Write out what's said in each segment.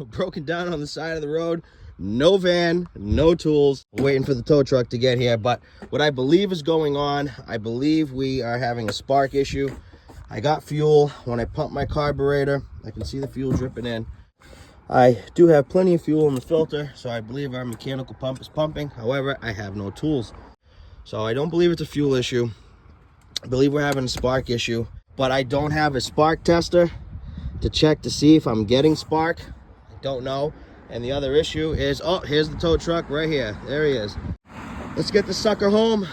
broken down on the side of the road. No van, no tools. We're waiting for the tow truck to get here. But what I believe is going on, I believe we are having a spark issue. I got fuel. When I pump my carburetor, I can see the fuel dripping in. I do have plenty of fuel in the filter, so I believe our mechanical pump is pumping. However, I have no tools. So I don't believe it's a fuel issue. I believe we're having a spark issue, but I don't have a spark tester to check to see if I'm getting spark. I don't know. And the other issue is, oh, here's the tow truck right here. There he is. Let's get the sucker home.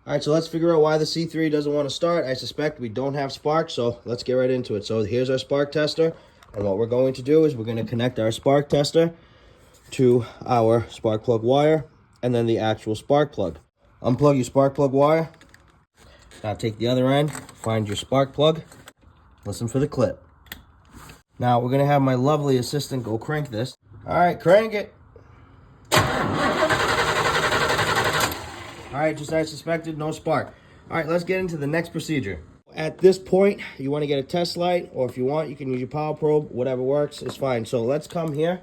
All right, so let's figure out why the C3 doesn't want to start. I suspect we don't have spark, so let's get right into it. So here's our spark tester, and what we're going to do is we're going to connect our spark tester to our spark plug wire, and then the actual spark plug. Unplug your spark plug wire. Now take the other end, find your spark plug, listen for the clip. Now we're going to have my lovely assistant go crank this. All right, crank it. All right, just as I suspected, no spark. All right, let's get into the next procedure. At this point, you want to get a test light, or if you want, you can use your power probe. Whatever works is fine. So let's come here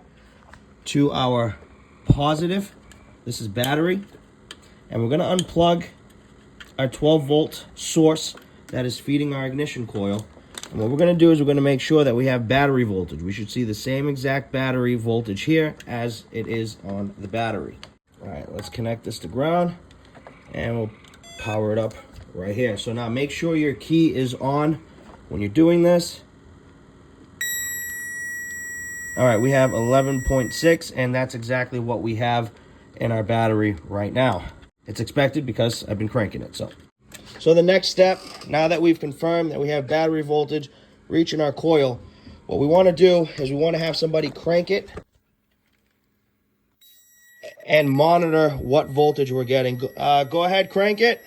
to our positive. This is battery. And we're going to unplug our 12-volt source that is feeding our ignition coil. And what we're going to do is we're going to make sure that we have battery voltage. We should see the same exact battery voltage here as it is on the battery. All right, let's connect this to ground. And we'll power it up right here. So now make sure your key is on when you're doing this. All right, we have 11.6, and that's exactly what we have in our battery right now. It's expected because I've been cranking it. So the next step, now that we've confirmed that we have battery voltage reaching our coil, what we want to do is we want to have somebody crank it and monitor what voltage we're getting. Go ahead, crank it.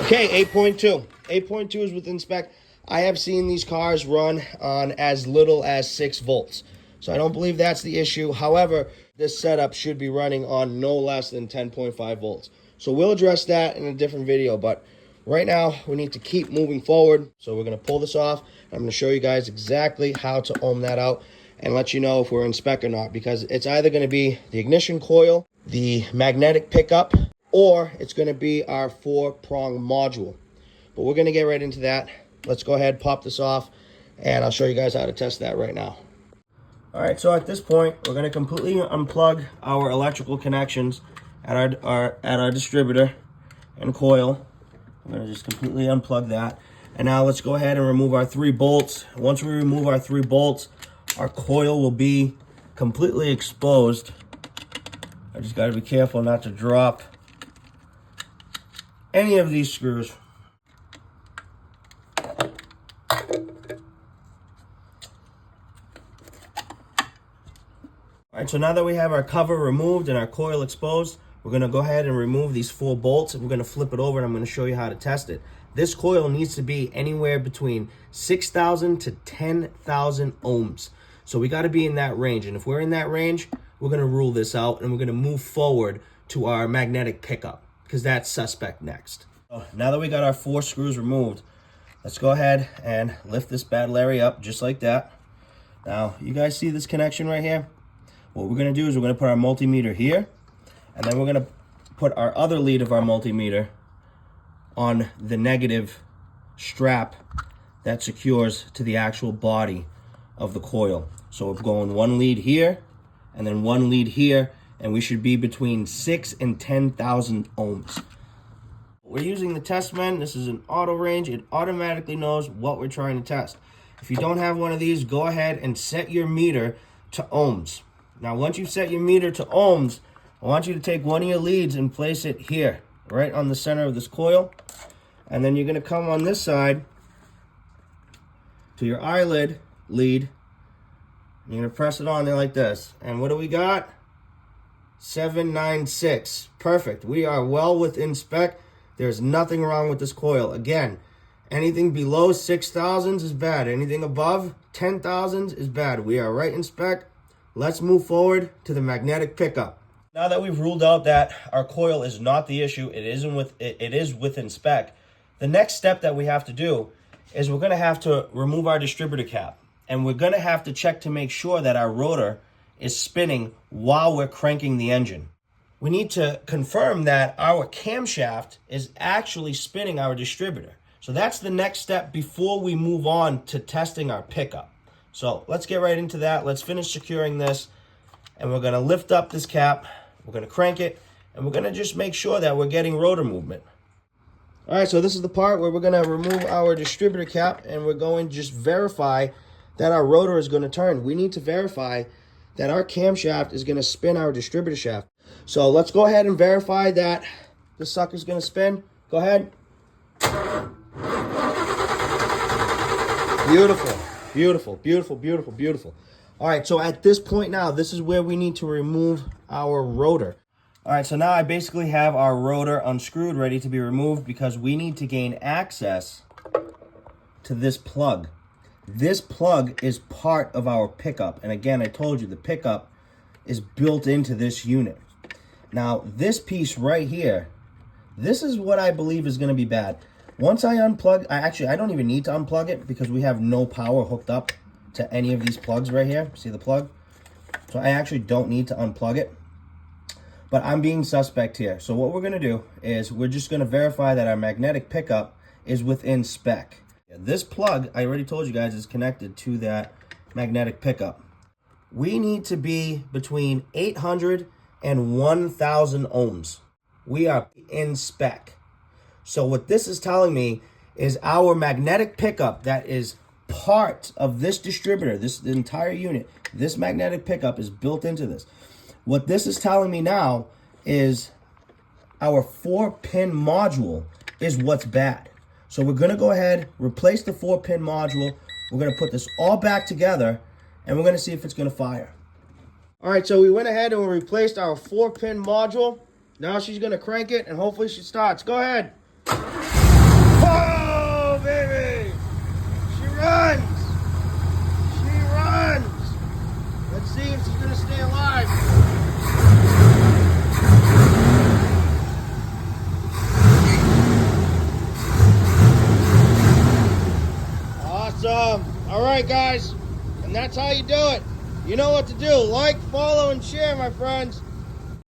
Okay, 8.2. 8.2 is within spec. I have seen these cars run on as little as 6 volts. So I don't believe that's the issue. However, this setup should be running on no less than 10.5 volts. So we'll address that in a different video. But right now, we need to keep moving forward. So we're going to pull this off. I'm going to show you guys exactly how to ohm that out and let you know if we're in spec or not, because it's either going to be the ignition coil, the magnetic pickup, or it's going to be our 4-prong module. But we're going to get right into that. Let's go ahead, pop this off, and I'll show you guys how to test that right now. All right, so at this point, we're going to completely unplug our electrical connections at our distributor and coil. I'm going to just completely unplug that. And now let's go ahead and remove our 3 bolts. Once we remove our 3 bolts, our coil will be completely exposed. I just got to be careful not to drop any of these screws. All right, so now that we have our cover removed and our coil exposed, we're going to go ahead and remove these 4 bolts, and we're going to flip it over, and I'm going to show you how to test it. This coil needs to be anywhere between 6,000 to 10,000 ohms. So we got to be in that range, and if we're in that range, we're going to rule this out, and we're going to move forward to our magnetic pickup, because that's suspect next. So now that we got our 4 screws removed, let's go ahead and lift this battle area up just like that. Now, you guys see this connection right here? What we're going to do is we're going to put our multimeter here, and then we're going to put our other lead of our multimeter on the negative strap that secures to the actual body of the coil. So we're going 1 lead here, and then 1 lead here, and we should be between 6 and 10,000 ohms. We're using the Testman. This is an auto range. It automatically knows what we're trying to test. If you don't have one of these, go ahead and set your meter to ohms. Now, once you've set your meter to ohms, I want you to take one of your leads and place it here, right on the center of this coil. And then you're going to come on this side to your eyelid lead. You're going to press it on there like this. And what do we got? 796. Perfect. We are well within spec. There's nothing wrong with this coil. Again, anything below 6,000 is bad. Anything above 10,000 is bad. We are right in spec. Let's move forward to the magnetic pickup. Now that we've ruled out that our coil is not the issue, it is within spec, the next step that we have to do is we're going to have to remove our distributor cap. And we're going to have to check to make sure that our rotor is spinning while we're cranking the engine. We need to confirm that our camshaft is actually spinning our distributor. So that's the next step before we move on to testing our pickup. So let's get right into that. Let's finish securing this. And we're going to lift up this cap. We're going to crank it. And we're going to just make sure that we're getting rotor movement. All right, so this is the part where we're going to remove our distributor cap. And we're going to just verify that our rotor is going to turn. We need to verify that our camshaft is going to spin our distributor shaft. So let's go ahead and verify that this sucker's going to spin. Go ahead. Beautiful, beautiful, beautiful, beautiful, beautiful. All right, so at this point now, this is where we need to remove our rotor. All right, so now I basically have our rotor unscrewed, ready to be removed, because we need to gain access to this plug. This plug is part of our pickup. And again, I told you the pickup is built into this unit. Now, this piece right here, this is what I believe is going to be bad. Once I unplug, I don't even need to unplug it because we have no power hooked up to any of these plugs right here. See the plug? So I actually don't need to unplug it. But I'm being suspect here. So what we're going to do is we're just going to verify that our magnetic pickup is within spec. This plug, I already told you guys, is connected to that magnetic pickup. We need to be between 800 and 1,000 ohms. We are in spec. So what this is telling me is our magnetic pickup that is part of this distributor, the entire unit, this magnetic pickup is built into this. What this is telling me now is our 4-pin module is what's bad. So we're going to go ahead, replace the 4-pin module. We're going to put this all back together, and we're going to see if it's going to fire. All right, so we went ahead and we replaced our 4-pin module. Now she's going to crank it, and hopefully she starts. Go ahead. Oh, baby! She runs! She runs! Let's see if she's going to stay alive. Awesome. All right, guys. And that's how you do it. You know what to do. Like, follow, and share, my friends.